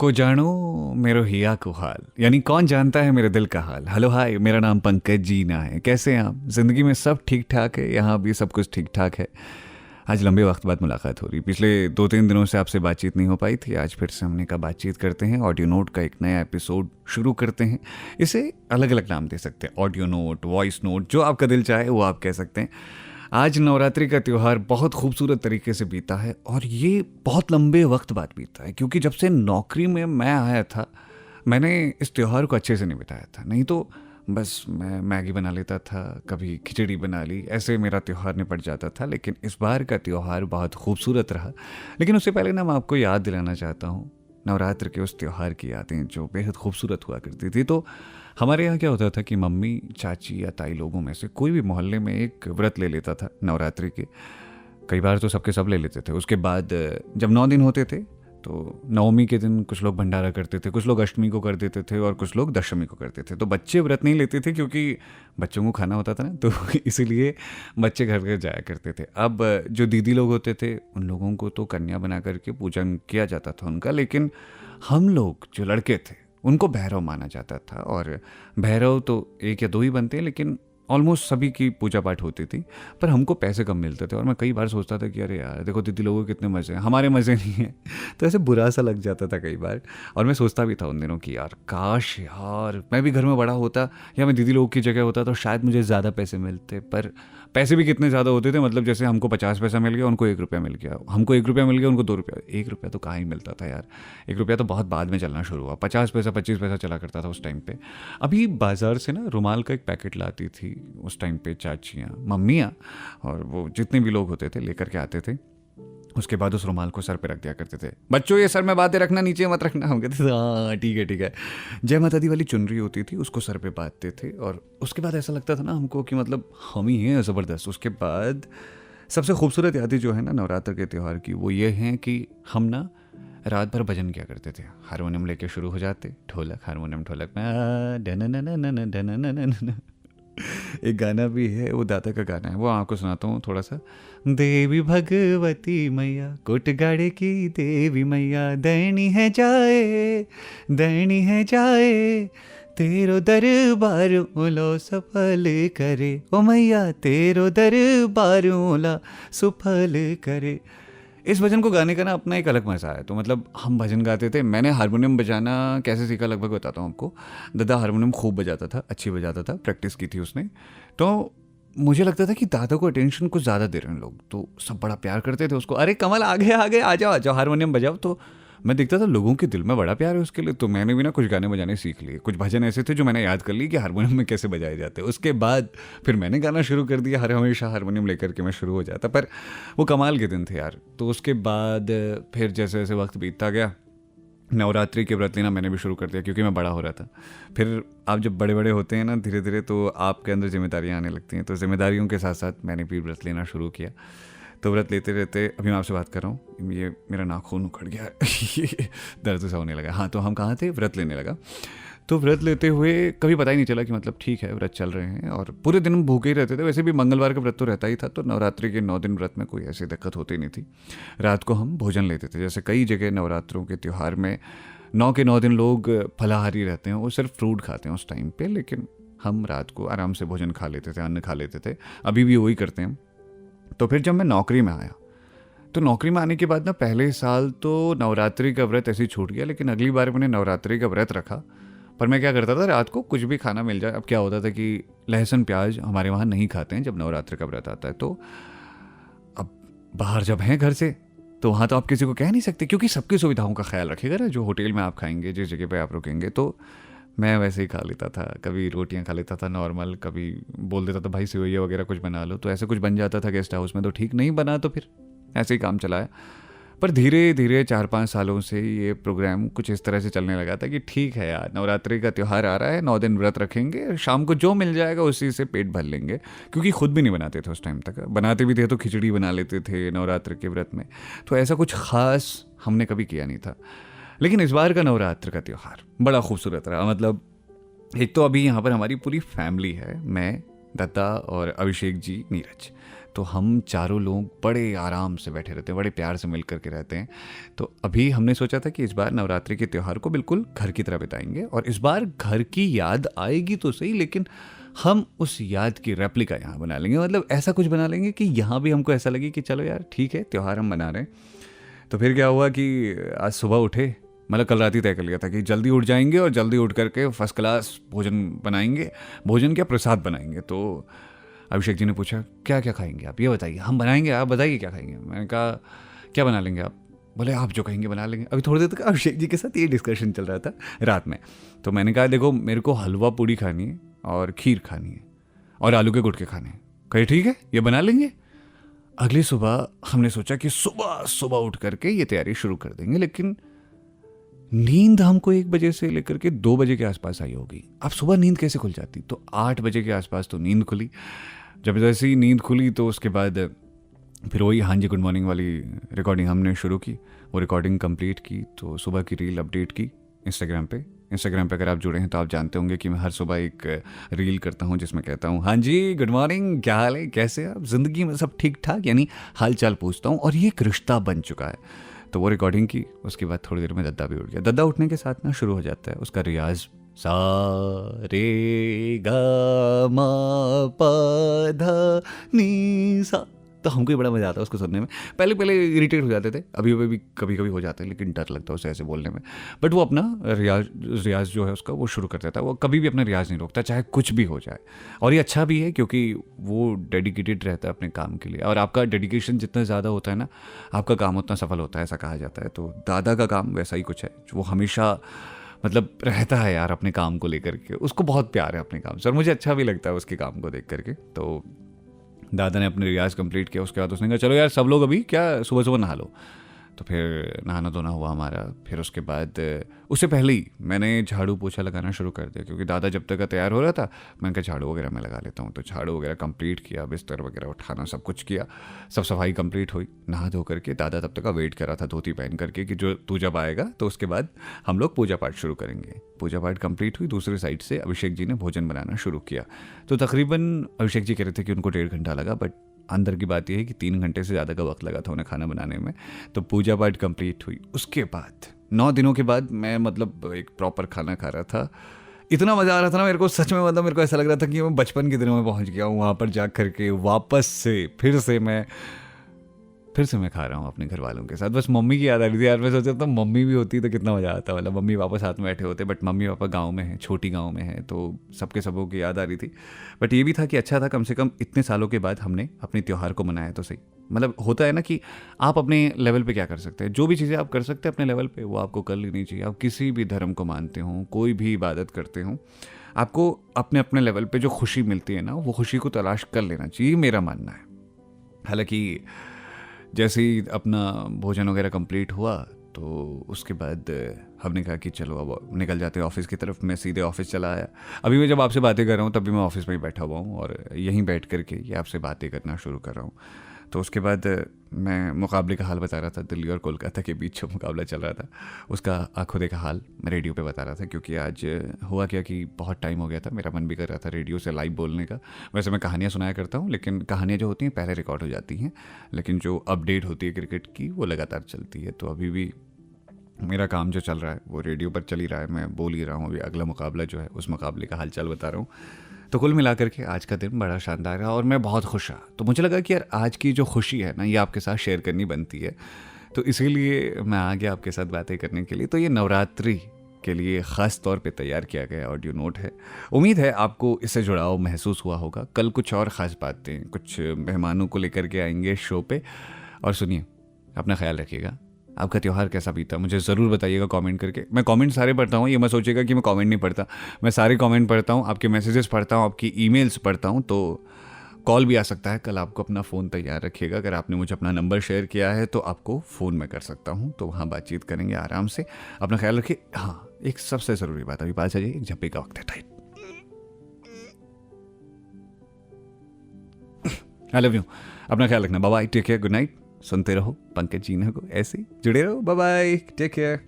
को जानो मेरो हिया को हाल, यानी कौन जानता है मेरे दिल का हाल। हेलो हाय, मेरा नाम पंकज जीना है। कैसे हैं आप? ज़िंदगी में सब ठीक ठाक है? यहाँ भी सब कुछ ठीक ठाक है। आज लंबे वक्त बाद मुलाकात हो रही। पिछले 2-3 दिनों से आपसे बातचीत नहीं हो पाई थी। आज फिर से हमने कहा बातचीत करते हैं, ऑडियो नोट का एक नया एपिसोड शुरू करते हैं। इसे अलग अलग नाम दे सकते हैं, ऑडियो नोट, वॉइस नोट, जो आपका दिल चाहे वो आप कह सकते हैं। आज नवरात्रि का त्यौहार बहुत खूबसूरत तरीके से बीता है और ये बहुत लंबे वक्त बाद बीता है, क्योंकि जब से नौकरी में मैं आया था मैंने इस त्यौहार को अच्छे से नहीं बिताया था। नहीं तो बस मैं मैगी बना लेता था, कभी खिचड़ी बना ली, ऐसे मेरा त्यौहार निपट जाता था। लेकिन इस बार का त्यौहार बहुत खूबसूरत रहा। लेकिन उससे पहले ना मैं आपको याद दिलाना चाहता हूँ नवरात्र के उस त्यौहार की यादें जो बेहद खूबसूरत हुआ करती थी। तो हमारे यहाँ क्या होता था कि मम्मी, चाची या ताई लोगों में से कोई भी मोहल्ले में एक व्रत ले लेता था नवरात्रि के। कई बार तो सबके सब ले लेते थे। उसके बाद जब 9 दिन होते थे तो नवमी के दिन कुछ लोग भंडारा करते थे, कुछ लोग अष्टमी को कर देते थे और कुछ लोग दशमी को करते थे। तो बच्चे व्रत नहीं लेते थे क्योंकि बच्चों को खाना होता था ना, तो इसीलिए बच्चे घर घर जाया करते थे। अब जो दीदी लोग होते थे उन लोगों को तो कन्या बना करके पूजन किया जाता था उनका, लेकिन हम लोग जो लड़के थे उनको भैरव माना जाता था। और भैरव तो 1 या 2 ही बनते हैं, लेकिन ऑलमोस्ट सभी की पूजा पाठ होती थी। पर हमको पैसे कम मिलते थे और मैं कई बार सोचता था कि अरे यार देखो दीदी लोगों के कितने मज़े हैं, हमारे मज़े नहीं हैं। तो ऐसे बुरा सा लग जाता था कई बार। और मैं सोचता भी था उन दिनों कि यार काश यार मैं भी घर में बड़ा होता या मैं दीदी लोगों की जगह होता तो शायद मुझे ज़्यादा पैसे मिलते। पर पैसे भी कितने ज़्यादा होते थे, मतलब जैसे हमको 50 पैसा मिल गया, उनको 1 रुपया मिल गया, हमको 1 रुपया मिल गया, उनको 2 रुपया। 1 रुपया तो कहाँ ही मिलता था यार, 1 रुपया तो बहुत बाद में चलना शुरू हुआ। 50 पैसा 25 पैसा चला करता था उस टाइम पे। अभी बाज़ार से ना रुमाल का एक पैकेट लाती थी उस टाइम पे चाचियाँ, मम्मियाँ, और वो जितने भी लोग होते थे लेकर के आते थे। उसके बाद उस रुमाल को सर पे रख दिया करते थे। बच्चों ये सर में बातें रखना, नीचे मत रखना। हम कहते थे हाँ ठीक है ठीक है। जय माता दी वाली चुनरी होती थी, उसको सर पे बांधते थे और उसके बाद ऐसा लगता था ना हमको कि मतलब हम ही हैं ज़बरदस्त। उसके बाद सबसे खूबसूरत यादें जो है ना नवरात्र के त्यौहार की, वो ये हैं कि हम ना रात भर भजन किया करते थे। हारमोनियम लेके शुरू हो जाते, ढोलक हारमोनियम ढोलक में एक गाना भी है, वो दादा का गाना है, वो आपको सुनाता हूँ थोड़ा सा। देवी भगवती मैया कोटगाड़े की देवी मैया, दैनी है जाए दैनी है जाए, तेरो दरबार ओला सफल करे, ओ मैया तेरो दरबार ओला सफल करे। इस भजन को गाने का ना अपना एक अलग मज़ा है। तो मतलब हम भजन गाते थे। मैंने हारमोनियम बजाना कैसे सीखा लगभग बताता हूँ आपको। दादा हारमोनियम खूब बजाता था, अच्छी बजाता था, प्रैक्टिस की थी उसने। तो मुझे लगता था कि दादा को अटेंशन कुछ ज़्यादा दे रहे हैं लोग, तो सब बड़ा प्यार करते थे उसको। अरे कमल आगे आगे आ जाओ आ जाओ, हारमोनियम बजाओ। तो मैं देखता था लोगों के दिल में बड़ा प्यार है उसके लिए। तो मैंने भी ना कुछ गाने बजाने सीख लिए। कुछ भजन ऐसे थे जो मैंने याद कर ली कि हारमोनियम में कैसे बजाए जाते हैं। उसके बाद फिर मैंने गाना शुरू कर दिया। हमेशा हारमोनियम लेकर के मैं शुरू हो जाता। पर वो कमाल के दिन थे यार। तो उसके बाद फिर जैसे जैसे वक्त बीतता गया, नवरात्रि के व्रत लेना मैंने भी शुरू कर दिया क्योंकि मैं बड़ा हो रहा था। फिर आप जब बड़े बड़े होते हैं ना धीरे धीरे, तो आपके अंदर जिम्मेदारियाँ आने लगती हैं। तो जिम्मेदारियों के साथ साथ मैंने भी व्रत लेना शुरू किया। तो व्रत लेते रहते अभी मैं आपसे बात कर रहा हूँ, ये मेरा नाखून उखड़ गया ये दर्द सा होने लगा। हाँ, तो हम कहाँ थे? व्रत लेने लगा। तो व्रत लेते हुए कभी पता ही नहीं चला कि मतलब ठीक है व्रत चल रहे हैं और पूरे दिन भूखे ही रहते थे। वैसे भी मंगलवार का व्रत तो रहता ही था, तो नवरात्रि के 9 दिन व्रत में कोई ऐसी दिक्कत होती नहीं थी। रात को हम भोजन लेते थे। जैसे कई जगह नवरात्रों के त्यौहार में 9 के 9 दिन लोग फलाहारी रहते हैं, वो सिर्फ फ्रूट खाते हैं उस टाइम पे, लेकिन हम रात को आराम से भोजन खा लेते थे, अन्न खा लेते थे। अभी भी वही करते हैं। तो फिर जब मैं नौकरी में आया, तो नौकरी में आने के बाद ना पहले साल तो नवरात्रि का व्रत ऐसे ही छूट गया, लेकिन अगली बार मैंने नवरात्रि का व्रत रखा। पर मैं क्या करता था, रात को कुछ भी खाना मिल जाए। अब क्या होता था कि लहसुन प्याज हमारे वहाँ नहीं खाते हैं जब नवरात्रि का व्रत आता है। तो अब बाहर जब हैं घर से, तो वहाँ तो आप किसी को कह नहीं सकते क्योंकि सबकी सुविधाओं का ख्याल रखिएगा ना। जो होटल में आप खाएंगे, जिस जगह पे आप रुकेंगे, तो मैं वैसे ही खा लेता था। कभी रोटियां खा लेता था नॉर्मल, कभी बोल देता था भाई सेवइया वगैरह कुछ बना लो। तो ऐसे कुछ बन जाता था गेस्ट हाउस में। तो ठीक नहीं बना तो फिर ऐसे ही काम चलाया। पर धीरे धीरे 4-5 सालों से ये प्रोग्राम कुछ इस तरह से चलने लगा था कि ठीक है यार, नवरात्रि का त्यौहार आ रहा है, 9 दिन व्रत रखेंगे, शाम को जो मिल जाएगा उसी से पेट भर लेंगे। क्योंकि खुद भी नहीं बनाते थे उस टाइम तक, बनाते भी थे तो खिचड़ी बना लेते थे नवरात्रि के व्रत में। तो ऐसा कुछ खास हमने कभी किया नहीं था। लेकिन इस बार का नवरात्र का त्यौहार बड़ा खूबसूरत रहा। मतलब एक तो अभी यहाँ पर हमारी पूरी फैमिली है, मैं, दत्ता और अभिषेक जी, नीरज। तो हम चारों लोग बड़े आराम से बैठे रहते हैं, बड़े प्यार से मिल करके रहते हैं। तो अभी हमने सोचा था कि इस बार नवरात्रि के त्यौहार को बिल्कुल घर की तरह बिताएंगे, और इस बार घर की याद आएगी तो सही, लेकिन हम उस याद की रेप्लिका यहाँ बना लेंगे। मतलब ऐसा कुछ बना लेंगे कि यहाँ भी हमको ऐसा लगे कि चलो यार ठीक है, त्यौहार हम मना रहे हैं। तो फिर क्या हुआ कि आज सुबह उठे, मतलब कल रात ही तय कर लिया था कि जल्दी उठ जाएंगे और जल्दी उठ करके फर्स्ट क्लास भोजन बनाएंगे। भोजन क्या, प्रसाद बनाएंगे। तो अभिषेक जी ने पूछा क्या क्या खाएंगे आप, ये बताइए। हम बनाएंगे, आप बताइए क्या खाएंगे। मैंने कहा क्या बना लेंगे आप। बोले आप जो कहेंगे बना लेंगे। अभी थोड़ी देर तक अभिषेक जी के साथ ये डिस्कशन चल रहा था रात में। तो मैंने कहा देखो मेरे को हलवा पूड़ी खानी है और खीर खानी है और आलू के गुटके खाने हैं। कहे ठीक है, ये बना लेंगे। अगली सुबह हमने सोचा कि सुबह सुबह उठ करके ये तैयारी शुरू कर देंगे, लेकिन नींद हमको 1 बजे से लेकर के 2 बजे के आसपास आई होगी। अब सुबह नींद कैसे खुल जाती, तो 8 बजे के आसपास तो नींद खुली। जब जैसे ही नींद खुली तो उसके बाद फिर वही हाँ जी गुड मॉर्निंग वाली रिकॉर्डिंग हमने शुरू की। वो रिकॉर्डिंग कंप्लीट की तो सुबह की रील अपडेट की इंस्टाग्राम पे। अगर आप जुड़े हैं तो आप जानते होंगे कि मैं हर सुबह एक रील करता हूँ जिसमें कहता हूँ हाँ जी गुड मॉर्निंग, क्या हाल है, कैसे आप, ज़िंदगी में सब ठीक ठाक, यानी हाल चाल पूछता हूँ। और ये एक रिश्ता बन चुका है। तो वो रिकॉर्डिंग की, उसके बाद थोड़ी देर में दद्दा भी उठ गया। दद्दा उठने के साथ ना शुरू हो जाता है उसका रियाज, सा रे गा मा पा धा नी सा। तो हमको ही बड़ा मजा आता है उसको सुनने में। पहले पहले इरिटेट हो जाते थे, अभी भी कभी कभी हो जाते हैं, लेकिन डर लगता है उसे ऐसे बोलने में। बट वो अपना रियाज जो है उसका वो शुरू कर देता है। वो कभी भी अपना रियाज नहीं रोकता, चाहे कुछ भी हो जाए। और ये अच्छा भी है क्योंकि वो डेडिकेटेड रहता है अपने काम के लिए। और आपका डेडिकेशन जितना ज़्यादा होता है ना, आपका काम उतना सफल होता है, ऐसा कहा जाता है। तो दादा का काम वैसा ही कुछ है। वो हमेशा मतलब रहता है यार अपने काम को लेकर के, उसको बहुत प्यार है अपने काम से, और मुझे अच्छा भी लगता है उसके काम को देख करके। तो दादा ने अपने रियाज कंप्लीट किया। उसके बाद उसने कहा चलो यार सब लोग अभी क्या सुबह सुबह नहा लो। तो फिर नहाना धोना हुआ हमारा। फिर उसके बाद उससे पहले ही मैंने झाड़ू पोछा लगाना शुरू कर दिया, क्योंकि दादा जब तक का तैयार हो रहा था मैंने कहा झाड़ू वगैरह मैं लगा लेता हूँ। तो झाड़ू वगैरह कंप्लीट किया, बिस्तर वगैरह उठाना सब कुछ किया, सब सफाई कंप्लीट हुई। नहा धो करके दादा तब तक का वेट कर रहा था धोती पहन करके कि जो तू जब आएगा तो उसके बाद हम लोग पूजा पाठ शुरू करेंगे। पूजा पाठ कंप्लीट हुई। दूसरी साइड से अभिषेक जी ने भोजन बनाना शुरू किया। तो तकरीबन अभिषेक जी कह रहे थे कि उनको 1.5 घंटा लगा, बट अंदर की बात यह है कि 3 घंटे से ज़्यादा का वक्त लगा था उन्हें खाना बनाने में। तो पूजा पाठ कंप्लीट हुई। उसके बाद 9 दिनों के बाद मैं मतलब एक प्रॉपर खाना खा रहा था। इतना मज़ा आ रहा था ना मेरे को, सच में। मतलब मेरे को ऐसा लग रहा था कि मैं बचपन के दिनों में पहुंच गया हूँ। वहाँ पर जा करके वापस से फिर से मैं खा रहा हूँ अपने घर वालों के साथ। बस मम्मी की याद आ रही थी यार। मैं सोच रहा था मम्मी भी होती तो कितना मज़ा आता। मतलब मम्मी पापा साथ में बैठे होते, बट मम्मी पापा गांव में हैं, छोटी गांव में है, तो सबों की याद आ रही थी। बट ये भी था कि अच्छा था, कम से कम इतने सालों के बाद हमने अपने त्यौहार को मनाया तो सही। मतलब होता है ना कि आप अपने लेवल पे क्या कर सकते हैं, जो भी चीज़ें आप कर सकते हैं अपने लेवल पे वो आपको कर लेनी चाहिए। आप किसी भी धर्म को मानते हो, कोई भी इबादत करते हो, आपको अपने अपने लेवल पे जो खुशी मिलती है ना, वो खुशी को तलाश कर लेना चाहिए, मेरा मानना है। हालांकि जैसे ही अपना भोजन वगैरह कंप्लीट हुआ तो उसके बाद हमने कहा कि चलो अब निकल जाते हैं ऑफिस की तरफ। मैं सीधे ऑफिस चला आया। अभी मैं जब आपसे बातें कर रहा हूँ तब भी मैं ऑफिस में ही बैठा हुआ हूँ और यहीं बैठ करके ये आपसे बातें करना शुरू कर रहा हूँ। तो उसके बाद मैं मुकाबले का हाल बता रहा था। दिल्ली और कोलकाता के बीच जो मुकाबला चल रहा था उसका आंखों देखा हाल मैं रेडियो पे बता रहा था, क्योंकि आज हुआ क्या कि बहुत टाइम हो गया था, मेरा मन भी कर रहा था रेडियो से लाइव बोलने का। वैसे मैं कहानियाँ सुनाया करता हूँ, लेकिन कहानियाँ जो होती हैं पहले रिकॉर्ड हो जाती हैं, लेकिन जो अपडेट होती है क्रिकेट की वो लगातार चलती है। तो अभी भी मेरा काम जो चल रहा है वो रेडियो पर चल ही रहा है, मैं बोल ही रहा हूँ। अभी अगला मुकाबला जो है उस मुकाबले का हालचाल बता रहा हूँ। तो कुल मिलाकर के आज का दिन बड़ा शानदार रहा और मैं बहुत खुश रहा। तो मुझे लगा कि यार आज की जो खुशी है ना ये आपके साथ शेयर करनी बनती है, तो इसीलिए मैं आ गया आपके साथ बातें करने के लिए। तो ये नवरात्रि के लिए ख़ास तौर पे तैयार किया गया ऑडियो नोट है। उम्मीद है आपको इससे जुड़ाव महसूस हुआ होगा। कल कुछ और ख़ास बातें, कुछ मेहमानों को लेकर के आएंगे शो पे। और सुनिए, अपना ख्याल रखिएगा। आपका त्यौहार कैसा बीता मुझे ज़रूर बताइएगा कमेंट करके। मैं कमेंट सारे पढ़ता हूँ, ये मत सोचिएगा कि मैं कमेंट नहीं पढ़ता। मैं सारे कमेंट पढ़ता हूँ, आपके मैसेजेस पढ़ता हूँ, आपकी ईमेल्स पढ़ता हूँ। तो कॉल भी आ सकता है कल। आपको अपना फ़ोन तैयार रखिएगा। अगर आपने मुझे अपना नंबर शेयर किया है तो आपको फ़ोन में कर सकता हूँ, तो वहाँ बातचीत करेंगे आराम से। अपना ख्याल रखिए। हाँ, एक सबसे ज़रूरी बात, अभी बात चाहिए, एक झप्पी का वक्त है, टाइट। I love you. अपना ख्याल रखना। Bye bye, take care, good night. सुनते रहो पंकज जीना को, ऐसे ही जुड़े रहो। Bye bye, take care.